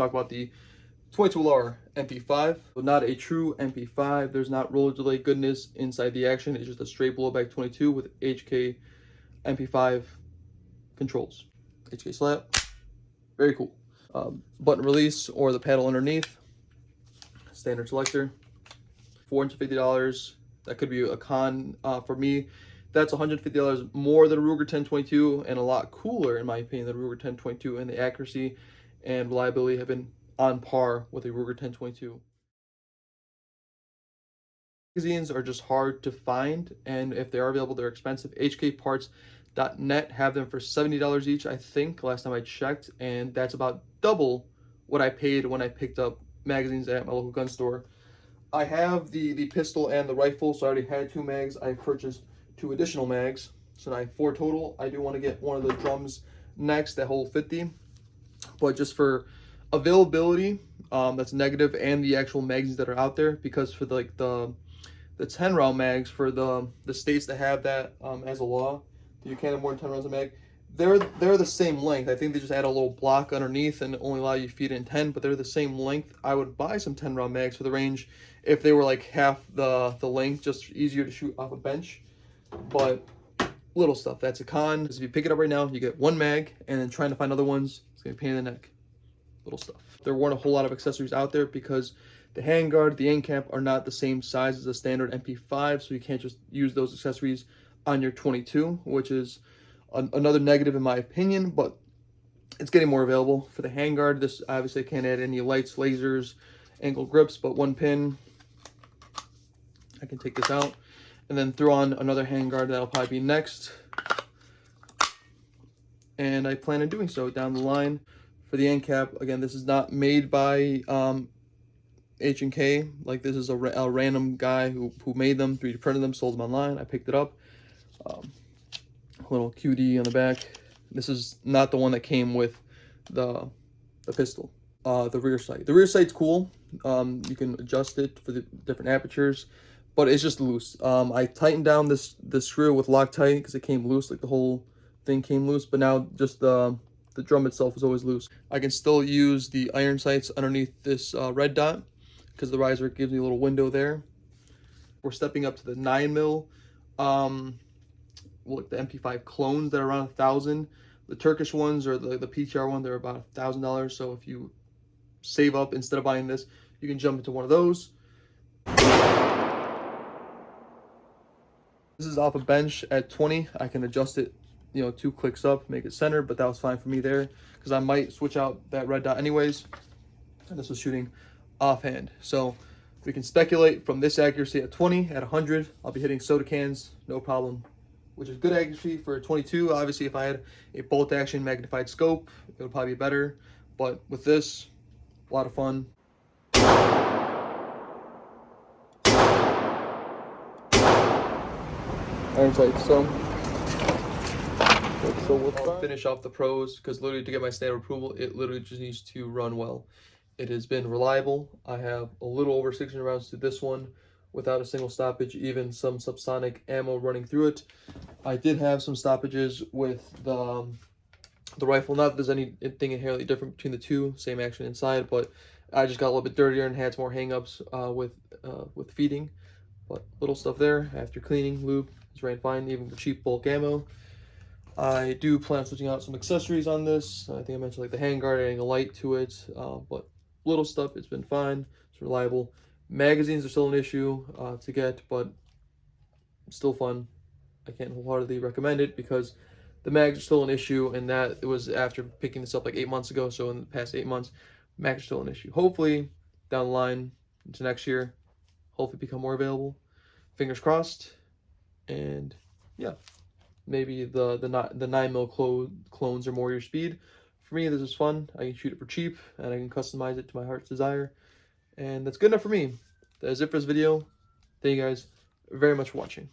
talk about the 22LR MP5. So not a true MP5. There's not roller delay goodness inside the action. It's just a straight blowback 22 with HK MP5 controls. HK slap, very cool. Button release or the paddle underneath. Standard selector. $450. That could be a con for me. That's $150 more than a Ruger 1022 and a lot cooler, in my opinion, than a Ruger 1022. And the accuracy and reliability have been on par with a Ruger 1022. Magazines are just hard to find, and if they are available, they're expensive. HKparts.net have them for $70 each, I think, last time I checked, and that's about double what I paid when I picked up magazines at my local gun store. I have the pistol and the rifle, so I already had 2 mags. I purchased 2 additional mags, so now I have 4 total. I do want to get one of the drums next that hold 50, but just for availability, that's negative, and the actual magazines that are out there, because for the 10 round mags for the states that have that as a law, you can't have more than 10 rounds a mag. They're the same length. I think they just add a little block underneath and only allow you to feed in 10, but they're the same length. I would buy some 10 round mags for the range if they were like half the length, just easier to shoot off a bench. But little stuff, that's a con. Because if you pick it up right now, you get 1 mag, and then trying to find other ones, it's gonna be a pain in the neck. Little stuff. There weren't a whole lot of accessories out there because the handguard, the end cap are not the same size as a standard MP5, so you can't just use those accessories on your 22, which is another negative in my opinion, but it's getting more available. For the handguard, this obviously can't add any lights, lasers, angle grips, but 1 pin, I can take this out and then throw on another handguard. That'll probably be next, and I plan on doing so down the line. For the end cap, again, this is not made by HK. Like, this is a random guy who made them, 3D printed them, sold them online. I picked it up. Little QD on the back. This is not the one that came with the pistol. The rear sight. The rear sight's cool. You can adjust it for the different apertures, but it's just loose. I tightened down this screw with Loctite because it came loose, like the whole thing came loose, but now just the drum itself is always loose. I can still use the iron sights underneath this red dot because the riser gives me a little window there. We're stepping up to the 9mm. Look, the MP5 clones that are around $1,000. The Turkish ones or the PTR one, they're about $1,000. So if you save up instead of buying this, you can jump into one of those. This is off a bench at 20. I can adjust it, 2 clicks up, make it center, but that was fine for me there because I might switch out that red dot anyways. And this was shooting offhand. So we can speculate from this accuracy at 20, at 100, I'll be hitting soda cans, no problem, which is good accuracy for a 22. Obviously, if I had a bolt action magnified scope, it would probably be better. But with this, a lot of fun. Iron sights. So we'll finish off the pros, because literally to get my stamp of approval, it literally just needs to run well. It has been reliable. I have a little over 600 rounds to this one without a single stoppage, even some subsonic ammo running through it. I did have some stoppages with the rifle. Not that there's anything inherently different between the two, same action inside, but I just got a little bit dirtier and had some more hang-ups with feeding. But little stuff there. After cleaning, lube, it's ran fine, even the cheap bulk ammo. I do plan on switching out some accessories on this. I think I mentioned like the handguard, adding a light to it, but little stuff, it's been fine, it's reliable. Magazines are still an issue to get, but still fun. I can't wholeheartedly recommend it because the mags are still an issue, and that it was after picking this up like 8 months ago. So in the past 8 months, mags are still an issue. Hopefully down the line into next year, hopefully become more available. Fingers crossed. And yeah, maybe the 9mm clones are more your speed. For me, this is fun. I can shoot it for cheap, and I can customize it to my heart's desire. And that's good enough for me. That is it for this video. Thank you guys very much for watching.